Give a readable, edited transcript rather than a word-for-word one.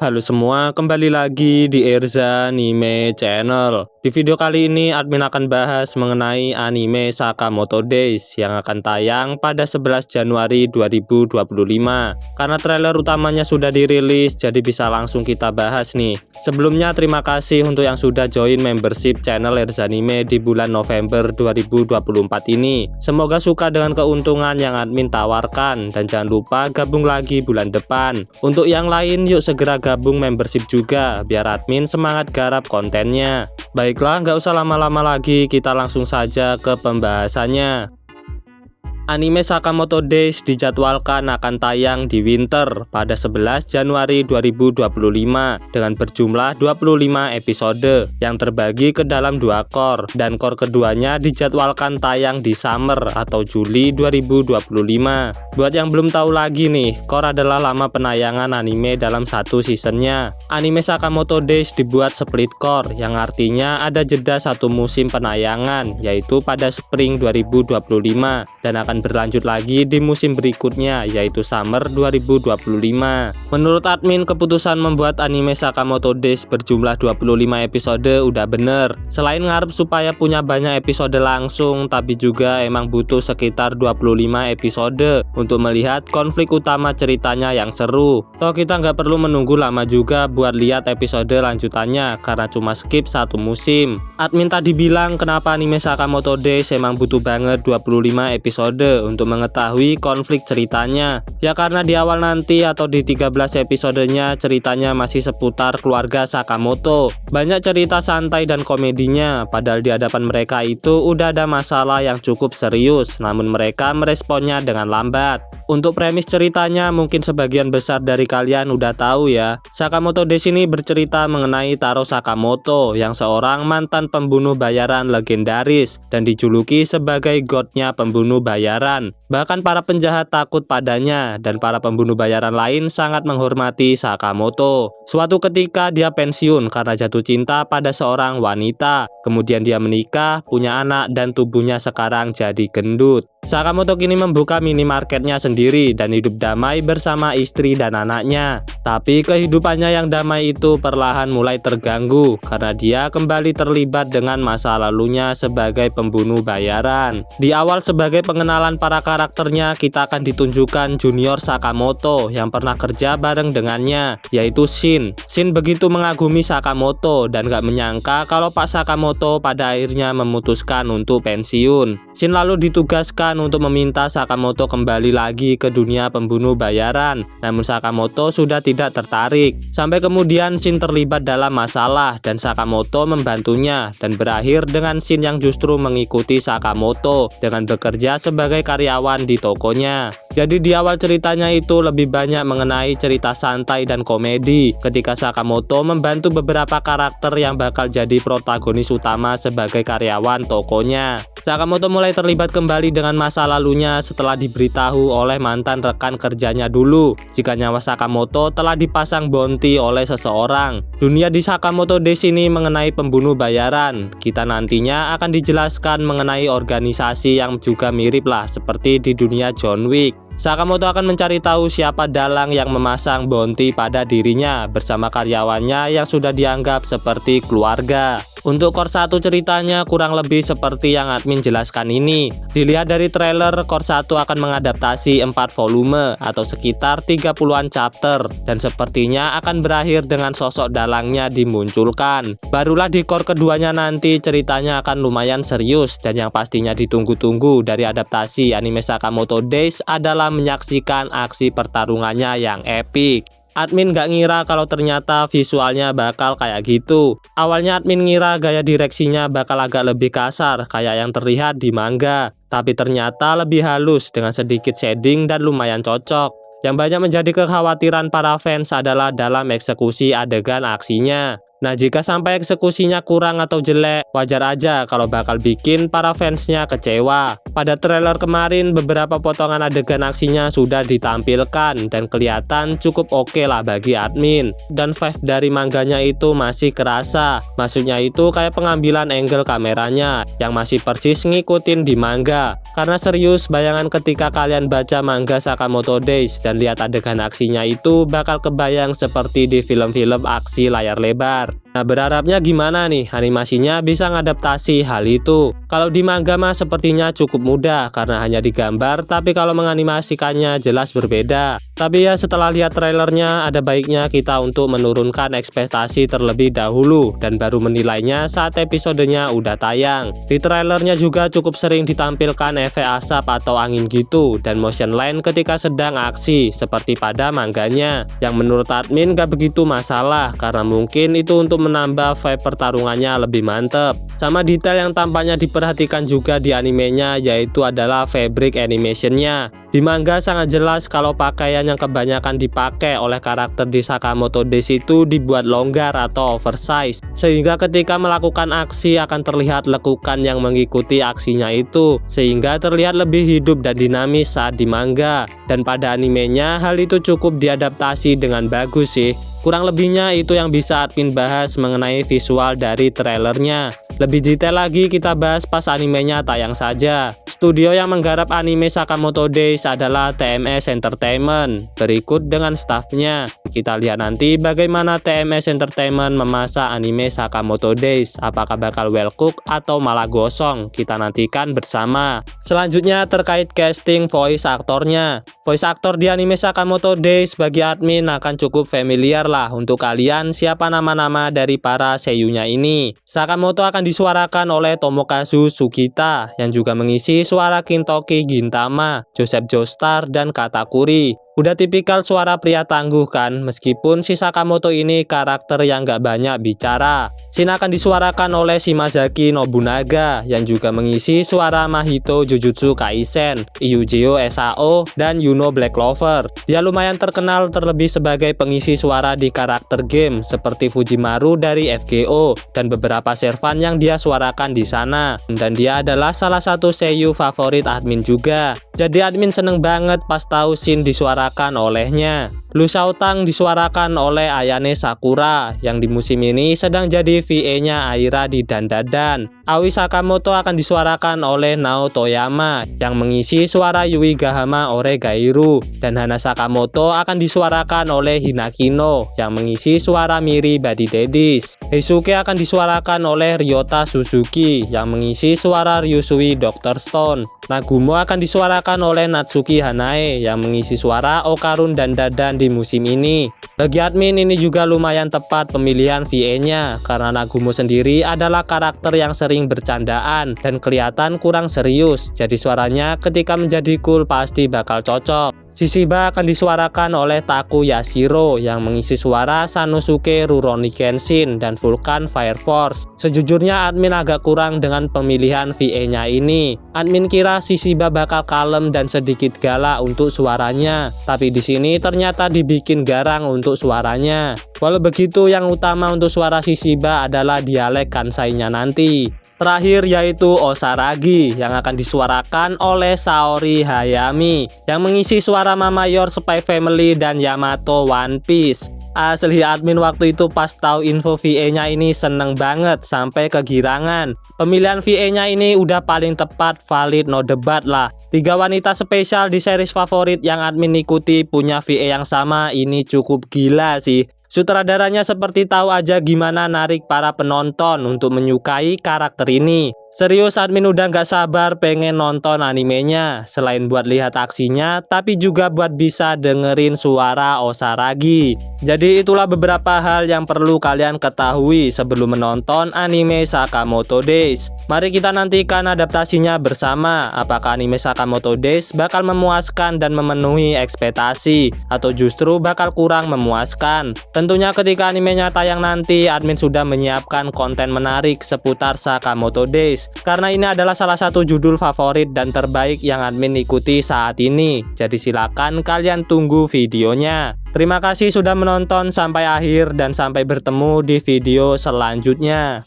Halo semua, kembali lagi di Erza Anime Channel. Di video kali ini admin akan bahas mengenai anime Sakamoto Days yang akan tayang pada 11 Januari 2025. Karena trailer utamanya sudah dirilis, jadi bisa langsung kita bahas nih. Sebelumnya terima kasih untuk yang sudah join membership channel Erza Anime di bulan November 2024 ini. Semoga suka dengan keuntungan yang admin tawarkan dan jangan lupa gabung lagi bulan depan. Untuk yang lain yuk segera gabung membership juga biar admin semangat garap kontennya. Baiklah, nggak usah lama-lama lagi, kita langsung saja ke pembahasannya. Anime Sakamoto Days dijadwalkan akan tayang di winter pada 11 Januari 2025 dengan berjumlah 25 episode yang terbagi ke dalam 2 core, dan core keduanya dijadwalkan tayang di summer atau Juli 2025. Buat yang belum tahu lagi nih, core adalah lama penayangan anime dalam satu seasonnya. Anime Sakamoto Days dibuat split core yang artinya ada jeda satu musim penayangan, yaitu pada spring 2025 dan akan berlanjut lagi di musim berikutnya yaitu summer 2025. Menurut admin, keputusan membuat anime Sakamoto Days berjumlah 25 episode udah bener. Selain ngarep supaya punya banyak episode langsung, tapi juga emang butuh sekitar 25 episode untuk melihat konflik utama ceritanya yang seru. Toh kita nggak perlu menunggu lama juga buat lihat episode lanjutannya karena cuma skip satu musim. Admin tadi bilang kenapa anime Sakamoto Days emang butuh banget 25 episode untuk mengetahui konflik ceritanya. Ya karena di awal nanti atau di 13 episodenya ceritanya masih seputar keluarga Sakamoto. Banyak cerita santai dan komedinya, padahal di hadapan mereka itu udah ada masalah yang cukup serius, namun mereka meresponnya dengan lambat. Untuk premis ceritanya mungkin sebagian besar dari kalian udah tahu ya. Sakamoto Days ini bercerita mengenai Taro Sakamoto yang seorang mantan pembunuh bayaran legendaris dan dijuluki sebagai godnya pembunuh bayaran. Bahkan para penjahat takut padanya dan para pembunuh bayaran lain sangat menghormati Sakamoto. Suatu ketika dia pensiun karena jatuh cinta pada seorang wanita. Kemudian dia menikah, punya anak dan tubuhnya sekarang jadi gendut. Sakamoto kini membuka minimarketnya sendiri dan hidup damai bersama istri dan anaknya. Tapi kehidupannya yang damai itu perlahan mulai terganggu karena dia kembali terlibat dengan masa lalunya sebagai pembunuh bayaran. Di awal sebagai pengenalan para karakternya, kita akan ditunjukkan junior Sakamoto yang pernah kerja bareng dengannya, yaitu Shin. Shin begitu mengagumi Sakamoto dan gak menyangka kalau Pak Sakamoto pada akhirnya memutuskan untuk pensiun. Shin lalu ditugaskan untuk meminta Sakamoto kembali lagi ke dunia pembunuh bayaran, namun Sakamoto sudah tidak tertarik. Sampai kemudian Shin terlibat dalam masalah dan Sakamoto membantunya dan berakhir dengan Shin yang justru mengikuti Sakamoto dengan bekerja sebagai karyawan di tokonya. Jadi di awal ceritanya itu lebih banyak mengenai cerita santai dan komedi ketika Sakamoto membantu beberapa karakter yang bakal jadi protagonis utama sebagai karyawan tokonya. Sakamoto mulai terlibat kembali dengan masa lalunya setelah diberitahu oleh mantan rekan kerjanya dulu jika nyawa Sakamoto telah dipasang bounty oleh seseorang. Dunia di Sakamoto Days ini mengenai pembunuh bayaran. Kita nantinya akan dijelaskan mengenai organisasi yang juga mirip lah seperti di dunia John Wick. Sakamoto akan mencari tahu siapa dalang yang memasang bounty pada dirinya bersama karyawannya yang sudah dianggap seperti keluarga. Untuk core 1 ceritanya kurang lebih seperti yang admin jelaskan ini. Dilihat dari trailer, core 1 akan mengadaptasi 4 volume atau sekitar 30-an chapter dan sepertinya akan berakhir dengan sosok dalangnya dimunculkan. Barulah di core keduanya nanti ceritanya akan lumayan serius dan yang pastinya ditunggu-tunggu dari adaptasi anime Sakamoto Days adalah menyaksikan aksi pertarungannya yang epic. Admin gak ngira kalau ternyata visualnya bakal kayak gitu. Awalnya admin ngira gaya direksinya bakal agak lebih kasar kayak yang terlihat di manga, tapi ternyata lebih halus dengan sedikit shading dan lumayan cocok. Yang banyak menjadi kekhawatiran para fans adalah dalam eksekusi adegan aksinya. Nah, jika sampai eksekusinya kurang atau jelek, wajar aja kalau bakal bikin para fansnya kecewa. Pada trailer kemarin, beberapa potongan adegan aksinya sudah ditampilkan dan kelihatan cukup oke lah bagi admin. Dan vibe dari mangganya itu masih kerasa. Maksudnya itu kayak pengambilan angle kameranya yang masih persis ngikutin di manga. Karena serius, bayangan ketika kalian baca manga Sakamoto Days dan lihat adegan aksinya itu bakal kebayang seperti di film-film aksi layar lebar. Nah, berharapnya gimana nih animasinya bisa ngadaptasi hal itu. Kalau di manga mah sepertinya cukup mudah karena hanya digambar, tapi kalau menganimasikannya jelas berbeda. Tapi ya setelah lihat trailernya, ada baiknya kita untuk menurunkan ekspektasi terlebih dahulu dan baru menilainya saat episodenya udah tayang. Di trailernya juga cukup sering ditampilkan efek asap atau angin gitu dan motion line ketika sedang aksi seperti pada mangganya, yang menurut admin gak begitu masalah karena mungkin itu untuk menambah vibe pertarungannya lebih mantep. Sama detail yang tampaknya diperhatikan juga di animenya, yaitu adalah fabric animationnya. Di manga sangat jelas kalau pakaian yang kebanyakan dipakai oleh karakter di Sakamoto Days itu dibuat longgar atau oversize, sehingga ketika melakukan aksi akan terlihat lekukan yang mengikuti aksinya itu, sehingga terlihat lebih hidup dan dinamis saat di manga. Dan pada animenya hal itu cukup diadaptasi dengan bagus sih. Kurang lebihnya itu yang bisa admin bahas mengenai visual dari trailernya. Lebih detail lagi kita bahas pas animenya tayang saja. Studio yang menggarap anime Sakamoto Days adalah TMS Entertainment. Berikut dengan staffnya. Kita lihat nanti bagaimana TMS Entertainment memasak anime Sakamoto Days. Apakah bakal well cook atau malah gosong? Kita nantikan bersama. Selanjutnya terkait casting voice aktornya. Voice aktor di anime Sakamoto Days bagi admin akan cukup familiar lah untuk kalian siapa nama-nama dari para seiyunya ini. Sakamoto akan disuarakan oleh Tomokazu Sugita yang juga mengisi suara Kintoki Gintama, Joseph Joestar, dan Katakuri. Udah tipikal suara pria tangguh kan, meskipun si Sakamoto ini karakter yang gak banyak bicara. Shin akan disuarakan oleh Shimazaki Nobunaga yang juga mengisi suara Mahito Jujutsu Kaisen, Ryujeo Sao, dan Yuno Black Clover. Dia lumayan terkenal terlebih sebagai pengisi suara di karakter game seperti Fujimaru dari FGO dan beberapa servan yang dia suarakan di sana. Dan dia adalah salah satu seiyuu favorit admin juga. Jadi admin seneng banget pas tahu Shin disuarakan olehnya. Lu Xiaotang disuarakan oleh Ayane Sakura yang di musim ini sedang jadi VA-nya Aira di Dandadan. Aoi Sakamoto akan disuarakan oleh Nao Toyama yang mengisi suara Yui Gahama Oregairu, dan Hana Sakamoto akan disuarakan oleh Hinakino yang mengisi suara Miri Body Daddies. Heisuke akan disuarakan oleh Ryota Suzuki yang mengisi suara Ryusui Dr. Stone. Nagumo akan disuarakan oleh Natsuki Hanae yang mengisi suara Okarun dan Dadan di musim ini. Bagi admin ini juga lumayan tepat pemilihan VA-nya karena Nagumo sendiri adalah karakter yang sering bercandaan dan kelihatan kurang serius. Jadi suaranya ketika menjadi cool pasti bakal cocok. Shishiba akan disuarakan oleh Taku Yashiro yang mengisi suara Sanosuke Rurouni Kenshin dan Vulcan Fire Force. Sejujurnya admin agak kurang dengan pemilihan VA-nya ini. Admin kira Shishiba bakal kalem dan sedikit galak untuk suaranya, tapi di sini ternyata dibikin garang untuk suaranya. Walau begitu, yang utama untuk suara Shishiba adalah dialek Kansai-nya nanti. Terakhir yaitu Osaragi yang akan disuarakan oleh Saori Hayami yang mengisi suara Mama Your Spy Family dan Yamato One Piece. Asli admin waktu itu pas tahu info VA-nya ini seneng banget sampai kegirangan. Pemilihan VA-nya ini udah paling tepat, valid, no debat lah. 3 wanita spesial di series favorit yang admin ikuti punya VA yang sama, ini cukup gila sih. Sutradaranya seperti tahu aja gimana narik para penonton untuk menyukai karakter ini. Serius admin udah gak sabar pengen nonton animenya. Selain buat lihat aksinya, tapi juga buat bisa dengerin suara Osaragi. Jadi itulah beberapa hal yang perlu kalian ketahui sebelum menonton anime Sakamoto Days. Mari kita nantikan adaptasinya bersama. Apakah anime Sakamoto Days bakal memuaskan dan memenuhi ekspektasi, atau justru bakal kurang memuaskan? Tentunya ketika animenya tayang nanti, admin sudah menyiapkan konten menarik seputar Sakamoto Days, karena ini adalah salah satu judul favorit dan terbaik yang admin ikuti saat ini. Jadi silakan kalian tunggu videonya. Terima kasih sudah menonton sampai akhir dan sampai bertemu di video selanjutnya.